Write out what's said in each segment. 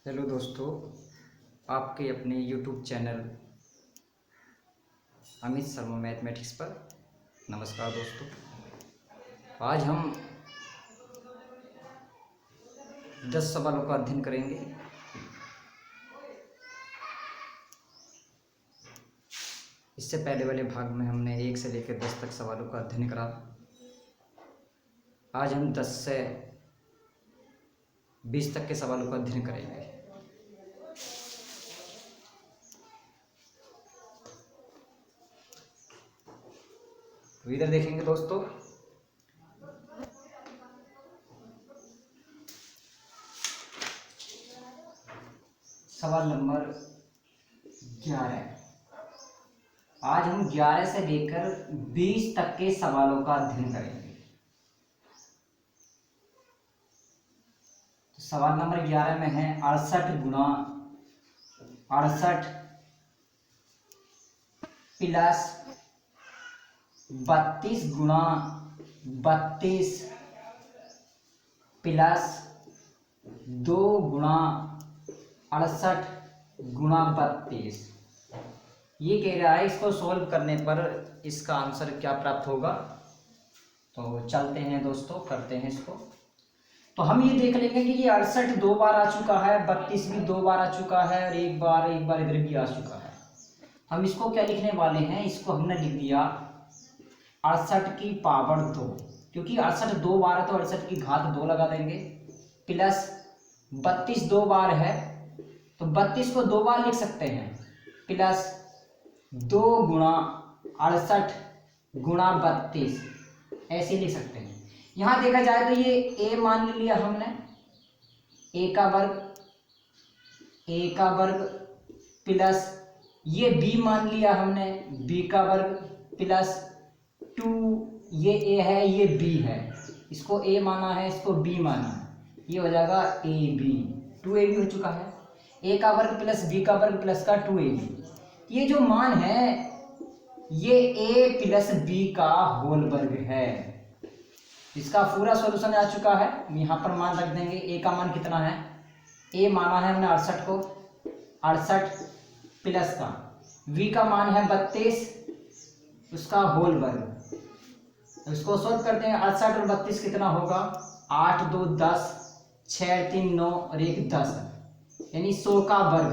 Hello दोस्तों, आपके अपने YouTube channel Amit Sharma mathematics पर नमस्कार दोस्तों। आज हम 10 सवालों का अध्ययन करेंगे। इससे पहले वाले भाग में हमने 1 से लेकर 10 तक सवालों का अध्ययन करा। आज हम 10 से 20 तक के सवालों का अध्ययन करेंगे। तो इधर देखेंगे दोस्तों, सवाल नंबर 11। आज हम 11 से लेकर 20 तक के सवालों का अध्ययन करेंगे। तो सवाल नंबर 11 में है 68 गुणा 68 प्लस 32 गुणा 32 प्लस 2 गुणा 68 गुणा 32। ये कह रहा है इसको सॉल्व करने पर इसका आंसर क्या प्राप्त होगा। तो चलते हैं दोस्तों, करते हैं इसको। तो हम ये देख लेंगे कि ये 68 2 बार आ चुका है, 32 भी 2 बार आ चुका है और एक बार इधर भी आ चुका है। हम इसको क्या लिखने वाले हैं, इसको हमने लिख दिया 68 की पावर 2, क्योंकि 68 2 बार है तो 68 की घात 2 लगा देंगे, प्लस 32 2 बार है तो 32 को 2 बार लिख सकते हैं, प्लस 2 गुणा 68 गुणा 32 ऐसे लिख सकते हैं। यहां देखा जाए तो ये a मान लिया हमने, a का वर्ग प्लस ये b मान लिया हमने, b का वर्ग प्लस 2, ये a है ये b है, इसको a माना है इसको b माना है, ये हो जाएगा ab, 2ab हो चुका है। a का वर्ग प्लस b का वर्ग प्लस का 2ab। ये जो मान है ये a प्लस b का होल वर्ग है। इसका पूरा सॉल्यूशन आ चुका है। यहाँ पर मान रख देंगे। a का मान कितना है, a माना है हमने 68 को, 68 प्लस का v का मान है 32, उसका होल वर्ग। इसको सॉल्व करते हैं। 68 और 32 कितना होगा, 8 2 10, 6 3 9 और 1 10, यानी 100 का वर्ग।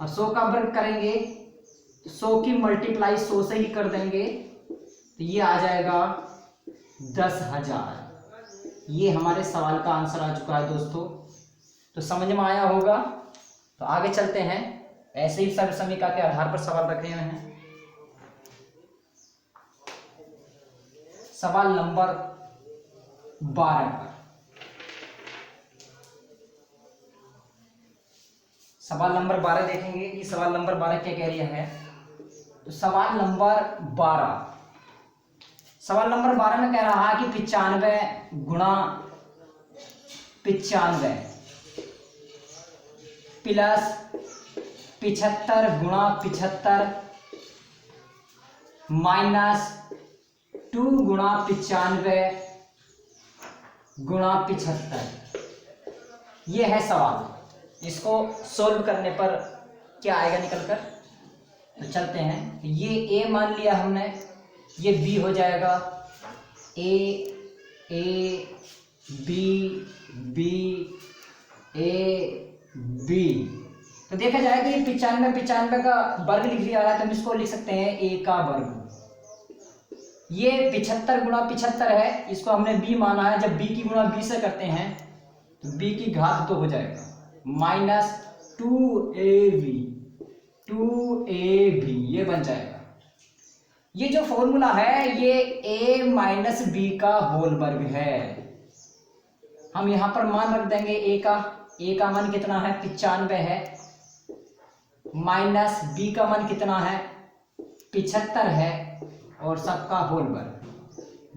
अब 100 का वर्ग करेंगे तो 100 की मल्टीप्लाई 100 से ही कर देंगे तो ये आ जाएगा 10,000। ये हमारे सवाल का आंसर आ चुका है दोस्तों। तो समझ में आया होगा। तो आगे चलते हैं। ऐसे ही सर्व समीकरण के आधार पर सवाल रखे हुए हैं। सवाल नंबर 12 पर, सवाल नंबर 12 देखेंगे कि सवाल नंबर 12 क्या कह रहा है। तो सवाल नंबर 12 में कह रहा है कि 95 गुणा 95 प्लस 75 गुणा 75 माइनस 2 गुणा 95 गुणा 75। ये है सवाल। इसको सोल्व करने पर क्या आएगा निकल कर। तो चलते हैं। ये a मान लिया हमने, ये b हो जाएगा, a b b a b। तो देखा जाए कि ये 95 का वर्ग लिख दिया है तो हम इसको लिख सकते हैं a का वर्ग। ये 75 गुणा 75 है, इसको हमने b माना है। जब b की गुणा b से करते हैं तो b की घात 2 हो जाएगा, माइनस 2ab ये बन जाएगा। ये जो फॉर्मूला है ये a माइनस बी का होल वर्ग है। हम यहां पर मान रख देंगे a का मान कितना है, 95 है, माइनस b का मान कितना है, 75 है, और सबका होल वर्ग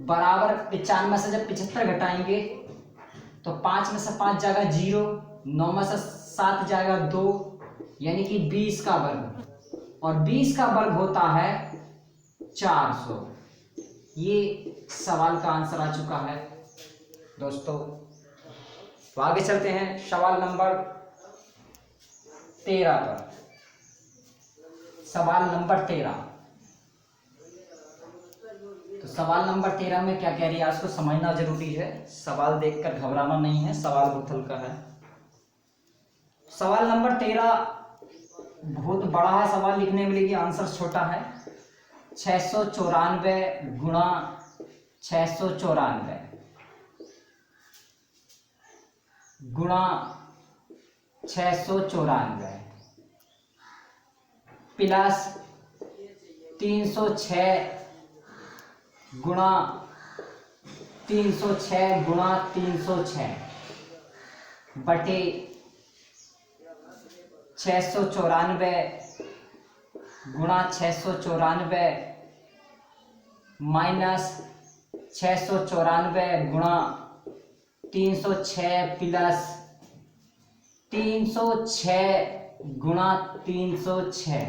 बराबर 95 से जब 75 घटाएंगे तो 5 में से 5 जाएगा 0, 9 में से 7 जाएगा 2, यानी कि 20 का वर्ग, और 20 का वर्ग होता है 400। ये सवाल का आंसर आ चुका है दोस्तों। तो आगे चलते हैं। सवाल नंबर 13 पर, सवाल नंबर 13। तो सवाल नंबर 13 में क्या कह रही है, आज को समझना जरूरी है। सवाल देखकर घबराना नहीं है, सवाल बहुत हल्का है। सवाल नंबर 13 बहुत बड़ा है सवाल लिखने में, लेकिन आंसर छोटा है। 694 गुणा 694 गुणा 694 प्लस 306 गुणा 306 गुणा 306 बटे 694 गुणा 694 माइनस 694 गुणा 306 प्लस 306 गुणा 306।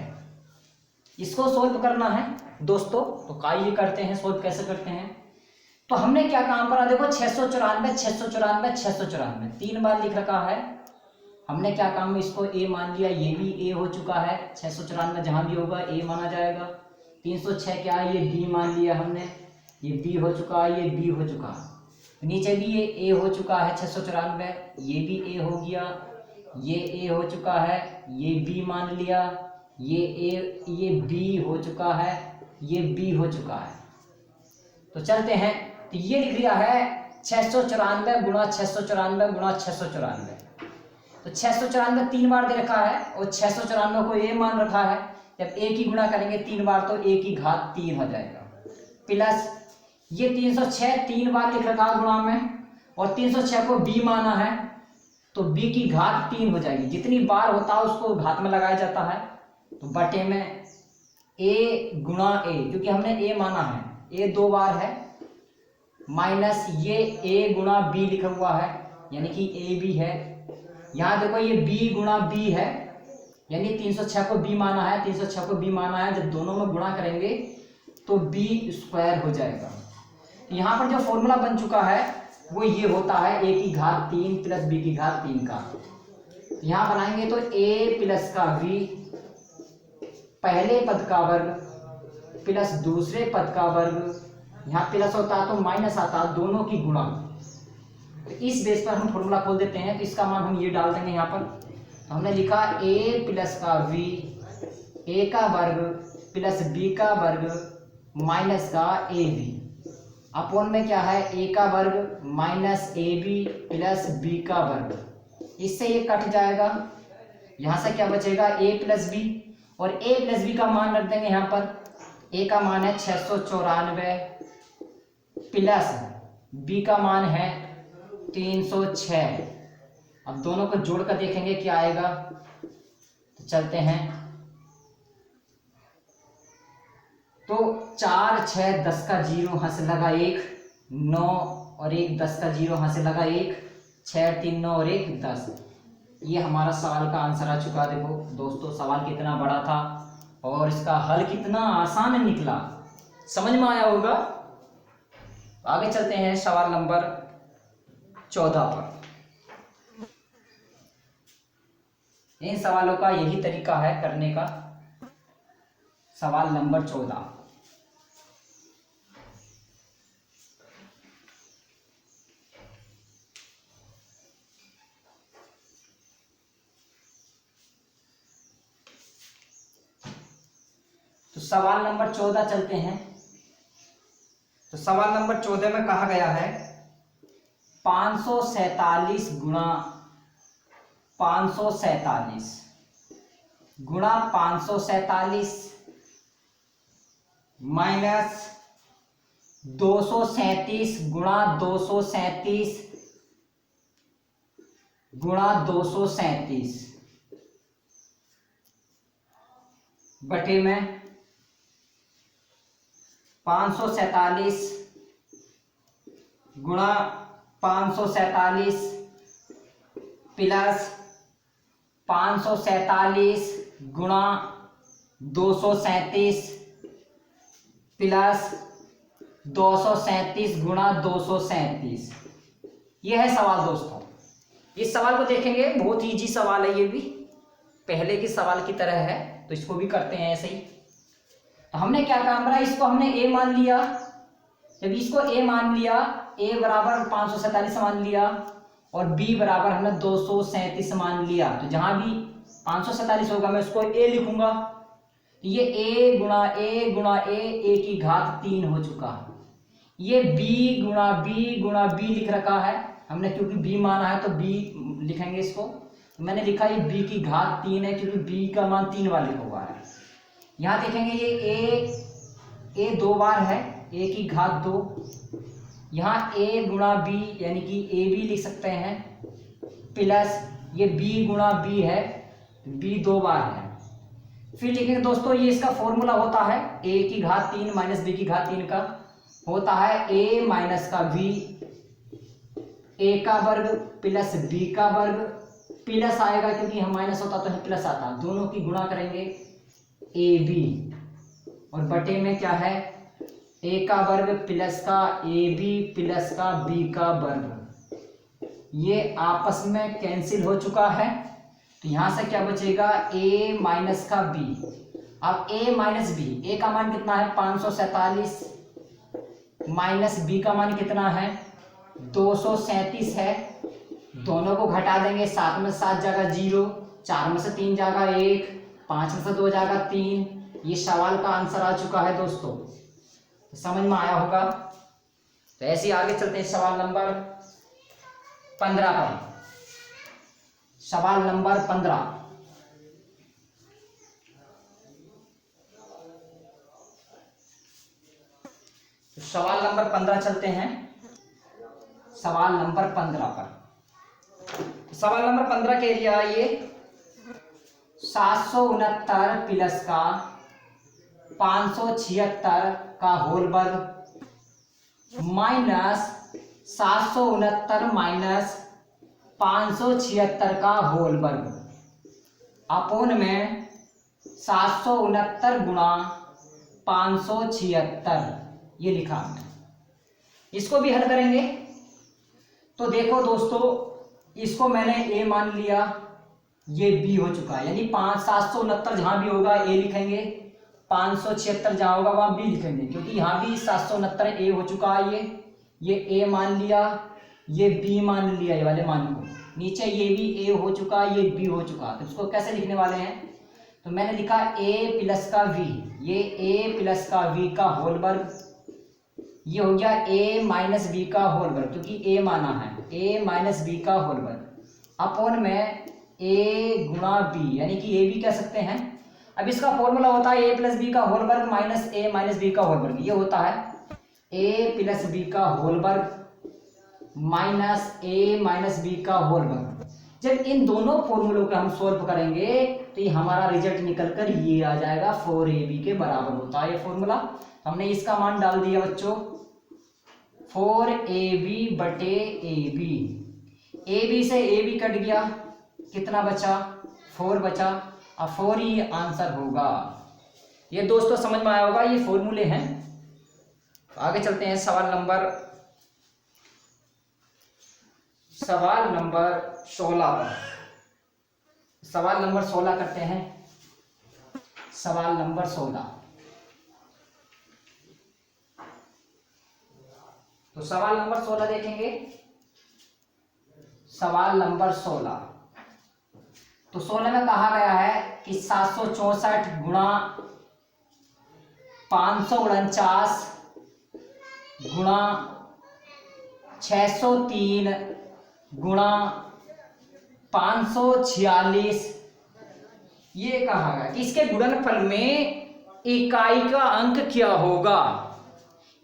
इसको सोल्व करना है दोस्तों। तो आइए करते हैं, सोल्व कैसे करते हैं। तो हमने क्या काम करा, देखो 694 694 694 3 बार लिख रखा है। हमने क्या काम, इसको a मान लिया, ये भी a हो चुका है। 694 जहां भी होगा a माना जाएगा। 306 क्या है, ये b मान लिया हमने, ये b हो चुका है, ये b हो चुका है। नीचे भी ये a हो चुका है 694, ये भी a हो गया, ये a हो चुका है, ये b मान लिया, ये a, ये b हो चुका है, ये b हो चुका है। तो चलते हैं। तो ये लिख लिया है 694 गुणा 694 गुणा 694। तो 694 3 बार दे रखा है और 694 को a मान रखा है। जब a की गुणा करेंगे 3 बार तो a की घात 3 हो जाएगा, प्लस ये 306 3 बार लिख रखा है गुणा में, और 306 को b माना है तो b की घात 3 हो जाएगी। जितनी बार होता है उसको घात में लगाया जाता है। तो बटे में a गुणा a, क्योंकि हमने a माना है, a 2 बार है, माइनस ये a गुणा b लिखा हुआ है यानी कि a b है। यहाँ देखो ये b गुणा b है, यानी 306 को b माना है, 306 को b माना है। जब दोनों में गुणा करेंगे तो b स्क्वायर हो जाएगा। यहाँ पर जो फॉर्मूला बन चुका है वो ये होता है a की घात 3 प्लस b की घात 3 का। यहाँ बनाएंगे तो a प्लस का b पहले पद का वर्ग प्लस दूसरे पद का वर्ग, यहाँ प्लस होता है तो माइनस आता है, दोनों की गुणा। तो इस बेस पर हम फॉर्मूला खोल देते हैं। तो इसका मान हम ये डाल देंगे यहाँ पर। तो हमने लिखा a प्लस का v, a का वर्ग प्लस b का वर्ग माइनस का ab, अपॉन में क्या है a का वर्ग माइनस ab प्लस b का वर्ग। इससे ये कट जाएगा, यहाँ से क्या बचेगा a प्लस b, और a प्लस b का मान रख देंगे यहाँ पर। a का मान है 694 प्लस b का मान है 306। अब दोनों को जोड़ कर देखेंगे क्या आएगा। तो चलते हैं। तो 4 6 10 का 0 यहाँ से लगा 1, 9 और 1 10 का 0 यहाँ से लगा 1, 6 3 9 और 1 10। ये हमारा सवाल का आंसर आ चुका। देखो दोस्तों सवाल कितना बड़ा था और इसका हल कितना आसान निकला, समझ में आया होगा। आगे चलते हैं सवाल नंबर 14 पर। इन सवालों का यही तरीका है करने का। सवाल नंबर 14, तो सवाल नंबर 14 चलते हैं। तो सवाल नंबर 14 में कहा गया है 547 गुणा 547 गुणा 547 माइनस 237 गुणा 237 गुणा 237 बटे में 547 गुणा 547 प्लस 547 गुणा 237 प्लस 237 गुणा 237। यह है सवाल दोस्तों। इस सवाल को देखेंगे, बहुत इजी सवाल है ये भी। पहले की सवाल की तरह है, तो इसको भी करते हैं ऐसे ही। तो हमने क्या काम करा, इसको हमने ए मान लिया। जब इसको ए मान लिया, ए बराबर 547 मान लिया और बी बराबर हमने 237 मान लिया, तो जहां भी 547 होगा मैं उसको ए लिखूंगा। तो ये ए गुणा ए गुणा ए की घात 3 हो चुका। ये बी गुणा बी लिख रखा है हमने, क्योंकि बी माना है तो बी लिखेंगे इसको। तो मैंने लिखा ये बी की घात 3 है, क्योंकि बी का मान 3 बार लिखा हुआ है। यहाँ देखेंगे ये ए 2 बार है, ए की घात 2। यहाँ ए गुणा बी यानी कि ए बी लिख सकते हैं, प्लस ये बी गुणा बी है, बी 2 बार है। फिर लिखेंगे दोस्तों, ये इसका फॉर्मूला होता है ए की घात 3 माइनस बी की घात 3 का होता है ए माइनस का बी, ए का वर्ग प्लस बी का वर्ग, प्लस आएगा क्योंकि हम माइनस होता तो है प्लस आता, दोनों की गुणा करेंगे ए बी, और बटे में क्या है ए का वर्ग प्लस का ए बी प्लस का बी का वर्ग। ये आपस में कैंसिल हो चुका है, तो यहां से क्या बचेगा ए माइनस का बी। अब ए माइनस बी, ए का मान कितना है 547 माइनस बी का मान कितना है 237 है। दोनों को घटा देंगे, 7 में 7 जाएगा 0, 4 में से 3 जाएगा 1, 5 में से 2 जाएगा 3। ये सवाल का आंसर आ चुका है दोस्तों, तो समझ में आया होगा। तो ऐसे ही आगे चलते हैं सवाल नंबर 15 पर। सवाल नंबर 15, तो सवाल नंबर 15 चलते हैं सवाल नंबर 15 पर। सवाल नंबर 15 के लिए ये 769 प्लस का 576 का होल वर्ग माइनस 769 माइनस 576 का होल वर्ग अपोन में 769 गुणा 576, ये लिखा हमने। इसको भी हल करेंगे। तो देखो दोस्तों, इसको मैंने ए मान लिया, ये बी हो चुका है, यानी 769 जहां भी होगा ए लिखेंगे, 576 जहां होगा वहां बी लिखेंगे, क्योंकि यहां भी 769 ए हो चुका है। ये ए मान लिया, ये बी मान लिया, ये वाले मान को। नीचे ये भी ए हो चुका, ये बी हो चुका। तो इसको कैसे लिखने वाले हैं, तो मैंने लिखा ए प्लस का वी, ये ए प्लस का वी का होल वर्ग, ये हो गया ए माइनस बी का होल वर्ग, क्योंकि ए माना है, ए माइनस बी का होल वर्ग अपोन में ए गुणा बी, यानी कि ए बी कह सकते हैं। अब इसका फॉर्मूला होता है ए प्लस बी का होल वर्ग माइनस ए माइनस बी का होल वर्ग। ये होता है ए प्लस बी का होल वर्ग माइनस ए माइनस बी का होल वर्ग। जब इन दोनों फॉर्मूलों को हम सोल्व करेंगे तो ये हमारा रिजल्ट निकल कर ये आ जाएगा 4ab के बराबर होता है ये फॉर्मूला। हमने इसका मान डाल दिया बच्चों 4ab बटे ab। ab से ab कट गया, कितना बचा 4 बचा। अब 4 ही आंसर होगा। ये दोस्तों समझ में आया होगा, ये फॉर्मूले हैं। आगे चलते हैं सवाल नंबर 16 पर। सवाल नंबर 16 करते हैं। सवाल नंबर 16, तो सवाल नंबर 16 देखेंगे। सवाल नंबर 16, तो 16 में कहा गया है कि 764 गुणा 549 गुणा 603 गुणा 546, ये कहा गया कि इसके गुणनफल में इकाई का अंक क्या होगा।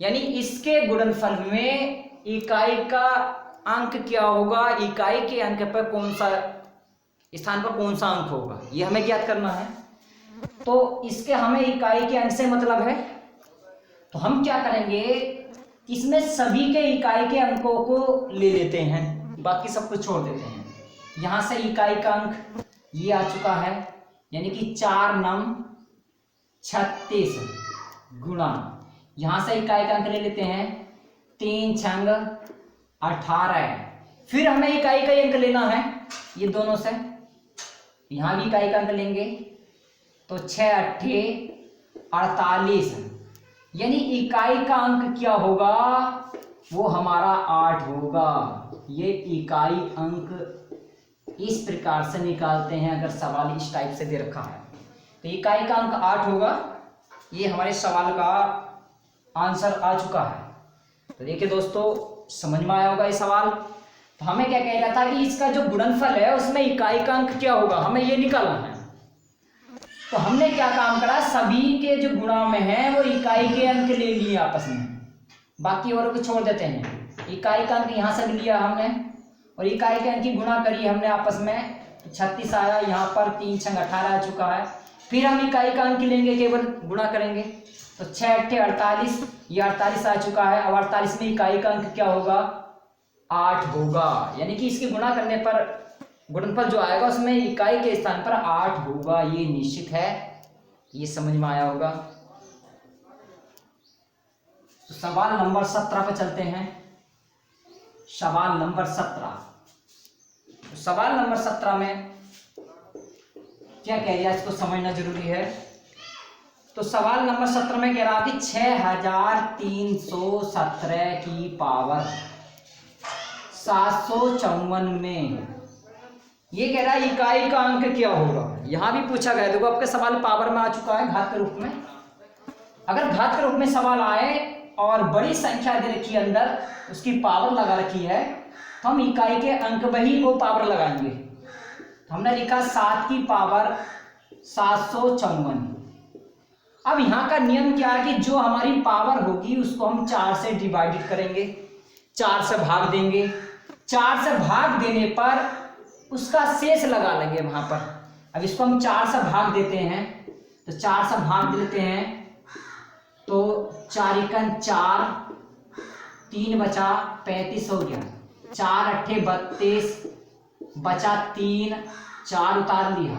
यानी इसके गुणनफल में इकाई का अंक क्या होगा, इकाई के अंक पर कौन सा स्थान पर कौन सा अंक होगा, ये हमें ज्ञात करना है। तो इसके हमें इकाई के अंक से मतलब है, तो हम क्या करेंगे, इसमें सभी के इकाई के अंकों को ले लेते हैं, बाकी सब कुछ छोड़ देते हैं। यहां से इकाई का अंक ये आ चुका है, यानी कि 4 9 36 गुणा, यहां से इकाई का अंक ले लेते हैं 3 6 18। फिर हमें इकाई का अंक लेना है ये दोनों से, यहाँ भी इकाई का अंक लेंगे तो 6 अट्ठे 48, यानी इकाई का अंक क्या होगा, वो हमारा 8 होगा। ये इकाई अंक इस प्रकार से निकालते हैं अगर सवाल इस टाइप से दे रखा है तो इकाई का अंक 8 होगा। ये हमारे सवाल का आंसर आ चुका है। तो देखिए दोस्तों, समझ में आया होगा ये सवाल। तो हमें क्या कह रहा था कि इसका जो गुणनफल है उसमें इकाई का अंक क्या होगा, हमें ये निकालना है। तो हमने क्या काम करा, सभी के जो गुणा में है वो इकाई के अंक ले लिए आपस में, बाकी औरों को छोड़ देते हैं। इकाई का अंक यहाँ से लिया हमने और इकाई के अंक की गुणा करी हमने आपस में, 36 आया, यहाँ पर 3 छंग 18 आ चुका है। फिर हम इकाई का अंक लेंगे, केवल गुणा करेंगे तो 6 अट्ठे 48, ये 48 आ चुका है। अब 48 में इकाई का अंक क्या होगा, 8 होगा, यानी कि इसके गुणा करने पर गुणनफल जो आएगा उसमें इकाई के स्थान पर 8 होगा, ये निश्चित है। ये समझ में आया होगा। तो सवाल नंबर 17 पर चलते हैं। सवाल नंबर 17, तो सवाल नंबर 17 में क्या कह रहा है, इसको समझना जरूरी है। तो सवाल नंबर 17 में कह रहा कि 6317 की पावर 754 में, ये कह रहा है इकाई का अंक क्या होगा। यहां भी पूछा गया, देखो आपके सवाल पावर में आ चुका है, घात के रूप में। अगर घात के रूप में सवाल आए और बड़ी संख्या दे रखी है अंदर, उसकी पावर लगा रखी है, तो हम इकाई के अंक वही वो पावर लगाएंगे। तो हमने लिखा 7 की पावर 754। अब यहाँ का नियम क्या है कि जो हमारी पावर होगी उसको हम 4 से डिवाइडेड करेंगे, 4 से भाग देंगे। 4 से भाग देने पर उसका शेष लगा लेंगे वहां पर। अब इसको हम 4 से भाग देते हैं, तो 4 से भाग देते हैं तो 4 एकन 4, 3 बचा 35 हो गया, 4 अट्ठे 32 बचा 3, 4 उतार लिया,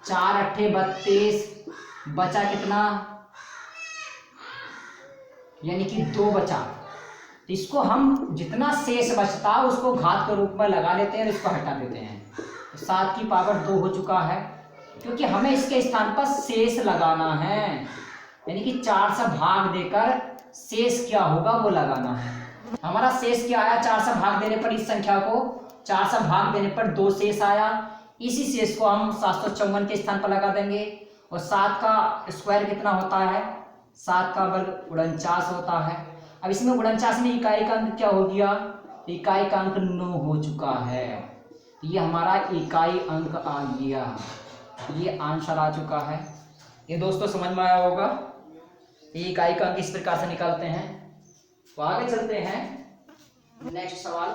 4 अट्ठे 32 बचा कितना, यानी कि 2 बचा। इसको हम जितना शेष बचता उसको घात के रूप में लगा लेते हैं और इसको हटा देते हैं। तो 7 की पावर 2 हो चुका है, क्योंकि हमें इसके स्थान पर शेष लगाना है, यानी कि 4 से भाग देकर शेष क्या होगा वो लगाना है। हमारा शेष क्या आया, 4 से भाग देने पर इस संख्या को 4 से भाग देने पर 2 शेष आया। इसी शेष को हम 754 के स्थान पर लगा देंगे। और 7 का स्क्वायर कितना होता है, 7 का वर्ग 49 होता है। अब इसमें 49 में इकाई का अंक क्या हो गया, इकाई का अंक 9 हो चुका है। ये हमारा इकाई अंक आ गया, ये आंसर आ चुका है। ये दोस्तों समझ में आया होगा। ये इकाई का अंक इस प्रकार से निकालते हैं। तो आगे चलते हैं नेक्स्ट सवाल।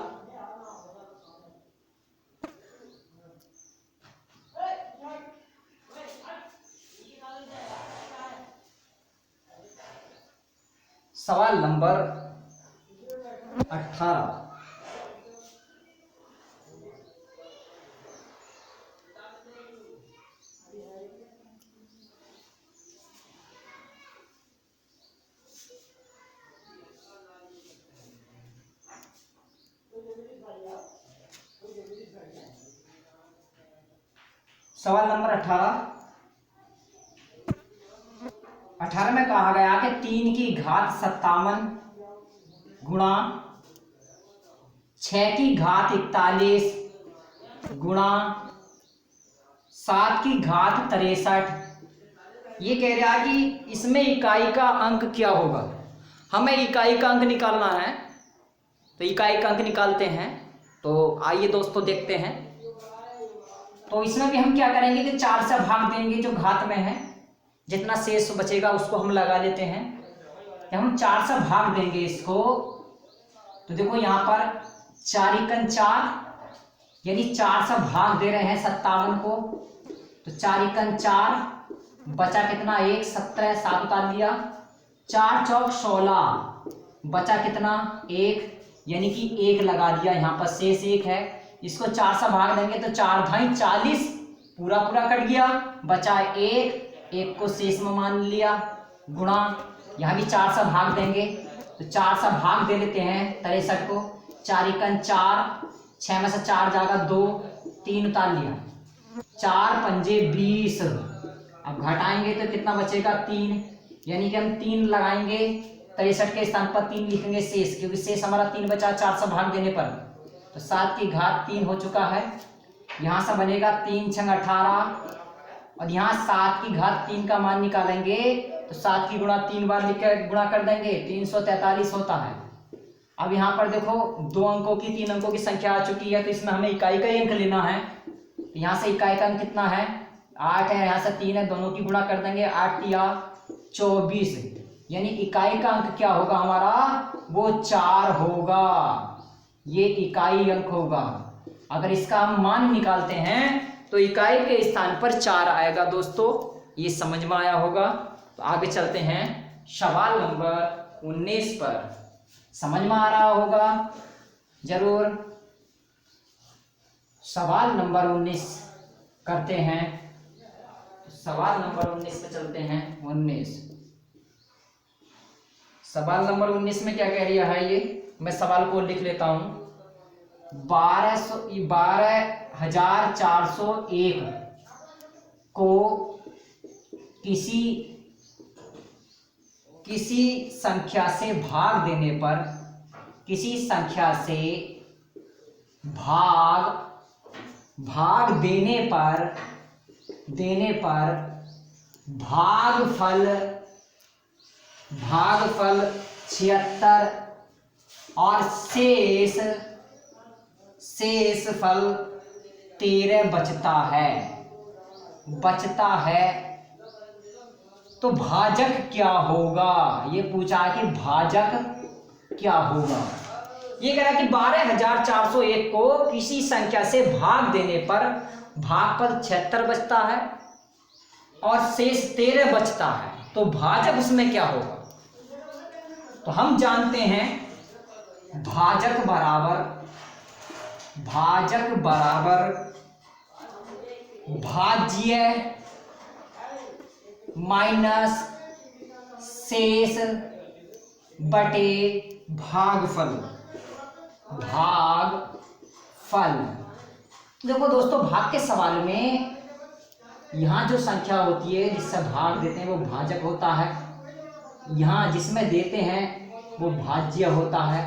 सवाल नंबर 18, सवाल नंबर 18 में कहा गया कि 3 की घात 57 गुणा 6 की घात 41 गुणा 7 की घात 63। ये कह रहा है कि इसमें इकाई का अंक क्या होगा। हमें इकाई का अंक निकालना है, तो इकाई का अंक निकालते हैं। तो आइए दोस्तों देखते हैं। तो इसमें भी हम क्या करेंगे कि 4 से भाग देंगे, जो घात में है जितना शेष बचेगा उसको हम लगा लेते हैं। जब हम 4 से भाग देंगे इसको, तो देखो यहाँ पर 4 एकन 4, यानी 4 से भाग दे रहे हैं 57 को, तो 4 एकन 4 बचा कितना 1, 17, 7 उतार लिया, 4 चौक 16 बचा कितना 1, यानी कि 1 लगा दिया। यहाँ पर शेष 1 है, इसको 4 से भाग देंगे तो 4 धाई 40, पूरा पूरा कट गया, बचा 1 को शेष में मान लिया, गुणा यहाँ भी 4 से भाग देंगे, तो 4 से भाग दे लेते हैं 63 को, 4 एकन 4, 6 में से 4 जाएगा 2, 3 उतार लिया, 4 पंजे 20। अब घटाएंगे तो कितना बचेगा 3, यानी कि हम 3 लगाएंगे 63 के स्थान पर 3 लिखेंगे शेष, क्योंकि शेष हमारा 3 बचा 4 से भाग देने पर। तो 7 की घात 3 हो चुका है। यहाँ से बनेगा 3 छंग 18, और यहाँ 7 की घात 3 का मान निकालेंगे तो 7 की गुणा 3 बार लिख कर गुणा कर देंगे, 343 होता है। अब यहाँ पर देखो 2 अंकों की 3 अंकों की संख्या आ चुकी है, तो इसमें हमें इकाई का ही अंक लेना है। यहाँ से इकाई का अंक कितना है 8 है, यहाँ से 3 है, दोनों की गुणा कर देंगे, 8 तिया 24, यानी इकाई का अंक क्या होगा हमारा, वो 4 होगा। ये इकाई अंक होगा। अगर इसका हम मान निकालते हैं तो इकाई के स्थान पर 4 आएगा। दोस्तों ये समझ में आया होगा। तो आगे चलते हैं सवाल नंबर 19 पर। समझ में आ रहा होगा जरूर। सवाल नंबर 19 करते हैं। सवाल नंबर 19 पे चलते हैं। 19 सवाल नंबर 19 में क्या कह रहा है, ये मैं सवाल को लिख लेता हूं। 12,401 को किसी संख्या से भाग देने पर, किसी संख्या से भाग देने पर भागफल 76 और शेष फल 13 बचता है तो भाजक क्या होगा। ये पूछा कि भाजक क्या होगा। ये कह रहा है कि 12,401 को किसी संख्या से भाग देने पर भागफल 76 बचता है और शेष 13 बचता है, तो भाजक उसमें क्या होगा। तो हम जानते हैं भाजक बराबर भाज्य माइनस शेष बटे भागफल। देखो दोस्तों, भाग के सवाल में यहाँ जो संख्या होती है जिससे भाग देते हैं वो भाजक होता है, यहाँ जिसमें देते हैं वो भाज्य होता है।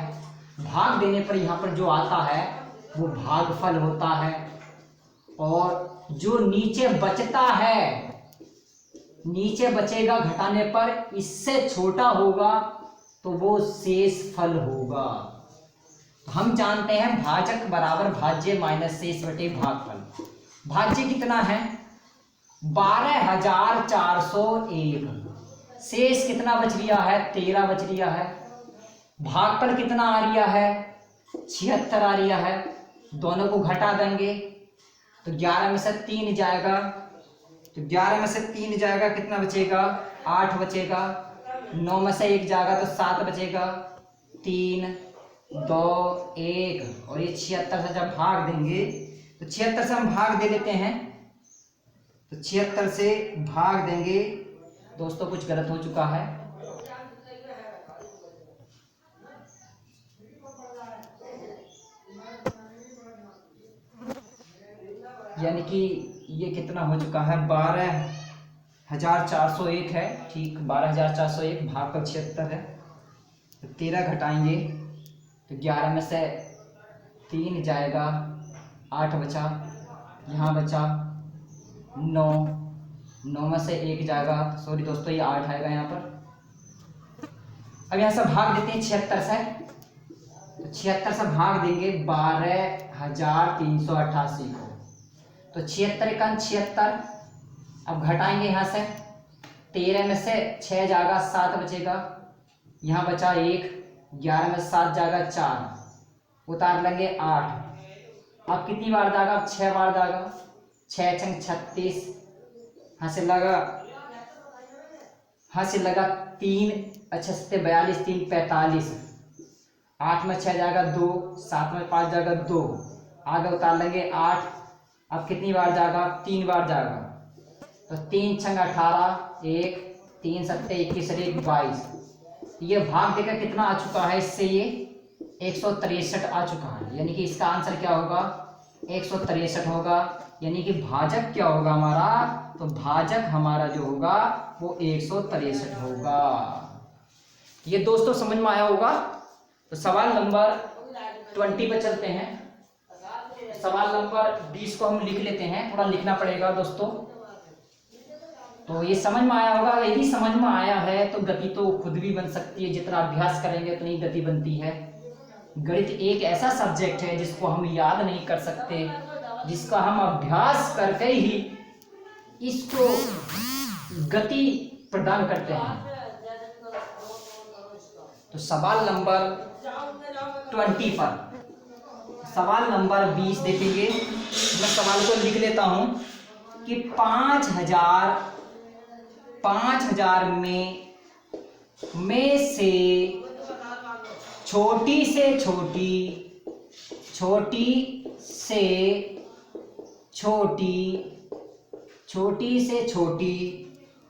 भाग देने पर यहाँ पर जो आता है वो भागफल होता है, और जो नीचे बचता है, नीचे बचेगा घटाने पर इससे छोटा होगा तो वो शेष फल होगा। तो हम जानते हैं भाजक बराबर भाज्य माइनस शेष बटे भागफल। भाज्य कितना है 12,401, शेष कितना बच रिया है 13 बच रिया है, भागफल कितना आ रिया है 76 आ रिया है। दोनों को घटा देंगे तो 11 में से 3 जाएगा, तो 11 में से 3 जाएगा, कितना बचेगा 8 बचेगा। 9 में से 1 जाएगा तो 7 बचेगा, 3 2 1, और ये 76 से जब भाग देंगे तो 76 से हम भाग दे देते हैं, तो 76 से भाग देंगे। दोस्तों कुछ गलत हो चुका है, यानी कि ये कितना हो चुका है 12,401 है, ठीक 12,401 भाग पर 76 है। तो 13 घटाएंगे तो 11 में से 3 जाएगा, 8 बचा, यहाँ बचा 9, 9 में से 1 जाएगा, सॉरी दोस्तों ये 8 आएगा यहाँ पर। अब यहाँ से भाग देते हैं 76 से, तो 76 से भाग देंगे 12,388 को, तो 76 का 76। अब घटाएंगे यहाँ से, 13 में से 6 जाएगा, 7 बचेगा, यहाँ बचा 1, 11 में 7 जाएगा 4, उतार लेंगे 8। अब कितनी बार जाएगा, अब 6 बार जाएगा, 6 छंग 36, हाँ से लगा 3 अच्छे से 42, 3 45, 8 में 6 जाएगा 2, 7 में 5 जाएगा 2, आगे उतार लेंगे 8। अब कितनी बार जाएगा, 3 बार जाएगा, तो 3 छंग 18, 1 3 7 21 और 1 22। ये भाग देकर कितना आ चुका है, इससे ये 163 आ चुका है, यानी कि इसका आंसर क्या होगा 163 होगा, यानी कि भाजक क्या होगा हमारा, तो भाजक हमारा जो होगा वो 163 होगा। ये दोस्तों समझ में आया होगा। तो सवाल नंबर 20 पे चलते हैं। सवाल नंबर 20 को हम लिख लेते हैं, थोड़ा लिखना पड़ेगा दोस्तों। तो ये समझ में आया होगा। यदि समझ में आया है तो गति तो खुद भी बन सकती है, जितना अभ्यास करेंगे उतनी गति बनती है। गणित एक ऐसा सब्जेक्ट है जिसको हम याद नहीं कर सकते, जिसका हम अभ्यास करके ही इसको गति प्रदान करते हैं। तो सवाल नंबर 20 पर, सवाल नंबर 20 देखेंगे। मैं सवाल को लिख लेता हूं कि 5000 में से छोटी से छोटी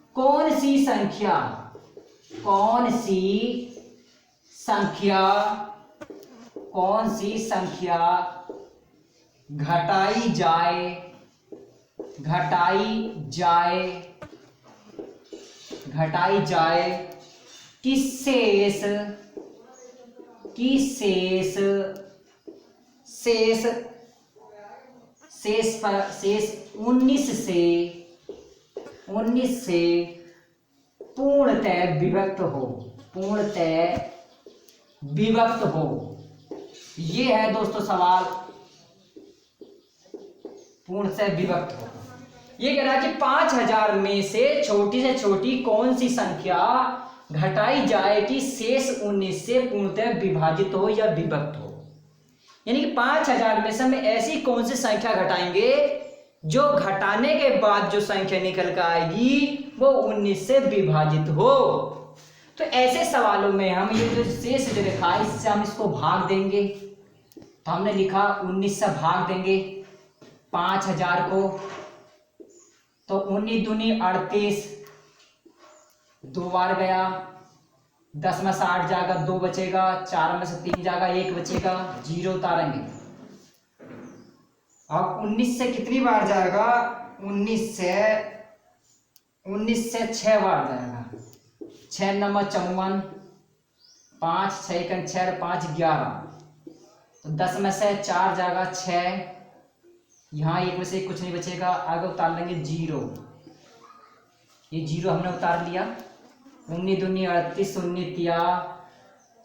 कौन सी संख्या घटाई जाए कि शेष 19 से पूर्णतः विभक्त हो। ये है दोस्तों सवाल, पूर्णतः विभक्त हो। ये कह रहा है कि 5000 में से छोटी कौन सी संख्या घटाई जाए कि शेष 19 से पूर्णतः विभाजित हो या विभक्त हो। यानी कि 5000 में से हम ऐसी कौन सी संख्या घटाएंगे जो घटाने के बाद जो संख्या निकल कर आएगी वो 19 से विभाजित हो। तो ऐसे सवालों में हम ये जो शेष जो लिखा है इससे हम इसको भाग देंगे। तो हमने लिखा 19 से भाग देंगे 5000 को, तो 19 दूनी 38, 2 बार गया, 10 में से 8 जाएगा, 2 बचेगा, 4 में से 3 जाएगा, 1 बचेगा, 0 उतारेंगे। अब 19 से कितनी बार जाएगा, 19 से 6 बार जाएगा, 6 नंबर 54, 5 6 6 5 11, तो 10 में से 4 जाएगा 6, यहाँ 1 में से कुछ नहीं बचेगा, आगे उतार लेंगे 0। ये 0 हमने उतार लिया। 19 दूनी 38, 19 तिया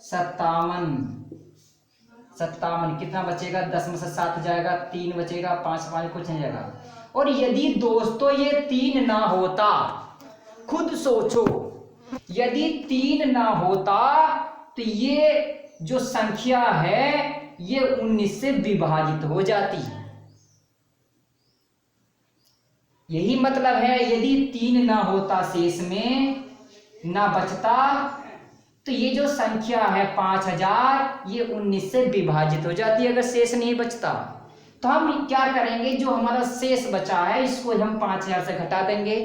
57, कितना बचेगा, 10 में से 7 जाएगा, 3 बचेगा, 5 कुछ नहीं जाएगा। और यदि दोस्तों ये 3 ना होता, खुद सोचो, यदि 3 ना होता तो ये जो संख्या है ये 19 से विभाजित हो जाती है। यही मतलब है, यदि 3 ना होता, शेष में ना बचता, तो ये जो संख्या है 5000 ये 19 से विभाजित हो जाती है अगर शेष नहीं बचता। तो हम क्या करेंगे, जो हमारा शेष बचा है इसको हम 5000 से घटा देंगे,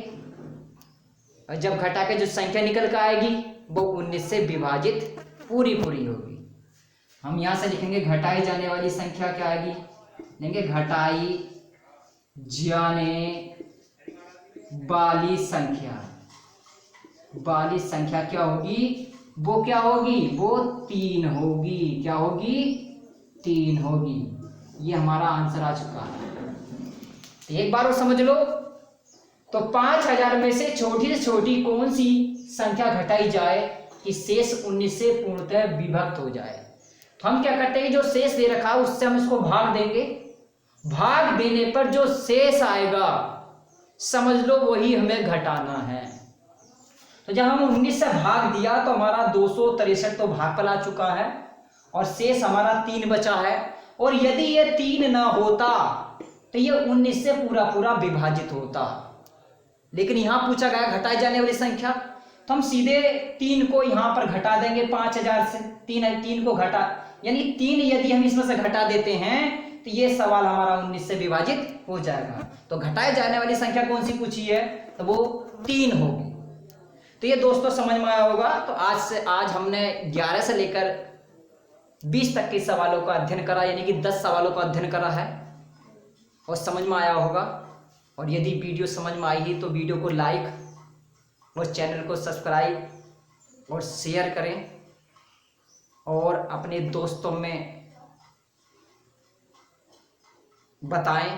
और जब घटा के जो संख्या निकल कर आएगी वो 19 से विभाजित पूरी होगी। हम यहाँ से लिखेंगे घटाई जाने वाली संख्या क्या आएगी, लेंगे घटाई जाने वाली संख्या क्या होगी, वो क्या होगी, वो 3 होगी। क्या होगी, 3 होगी। ये हमारा आंसर आ चुका है। एक बार और समझ लो। तो 5000 में से छोटी कौन सी संख्या घटाई जाए कि शेष 19 से पूर्णतः विभक्त हो जाए। तो हम क्या करते हैं, जो शेष दे रखा है उससे हम इसको भाग देंगे। भाग देने पर जो शेष आएगा समझ लो वही हमें घटाना है। तो जब हम 19 से भाग दिया तो हमारा 263 तो भाग पर आ चुका है और शेष हमारा 3 बचा है। और यदि ये 3 ना होता तो ये 19 से पूरा विभाजित होता। लेकिन यहां पूछा गया घटाई जाने वाली संख्या, तो हम सीधे 3 को यहां पर घटा देंगे 5000 से। 3 को घटा, यानी 3 यदि हम इसमें से घटा देते हैं तो ये सवाल हमारा 19 से विभाजित हो जाएगा। तो घटाई जाने वाली संख्या कौन सी पूछी है, तो वो 3 होगी। तो ये दोस्तों समझ में आया होगा। तो आज हमने 11 से लेकर 20 तक के सवालों का अध्ययन करा, यानी कि 10 सवालों का अध्ययन करा है। और समझ में आया होगा। और यदि वीडियो समझ में आई है तो वीडियो को लाइक और चैनल को सब्सक्राइब और शेयर करें और अपने दोस्तों में बताएं।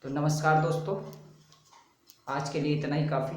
तो नमस्कार दोस्तों, आज के लिए इतना ही काफ़ी।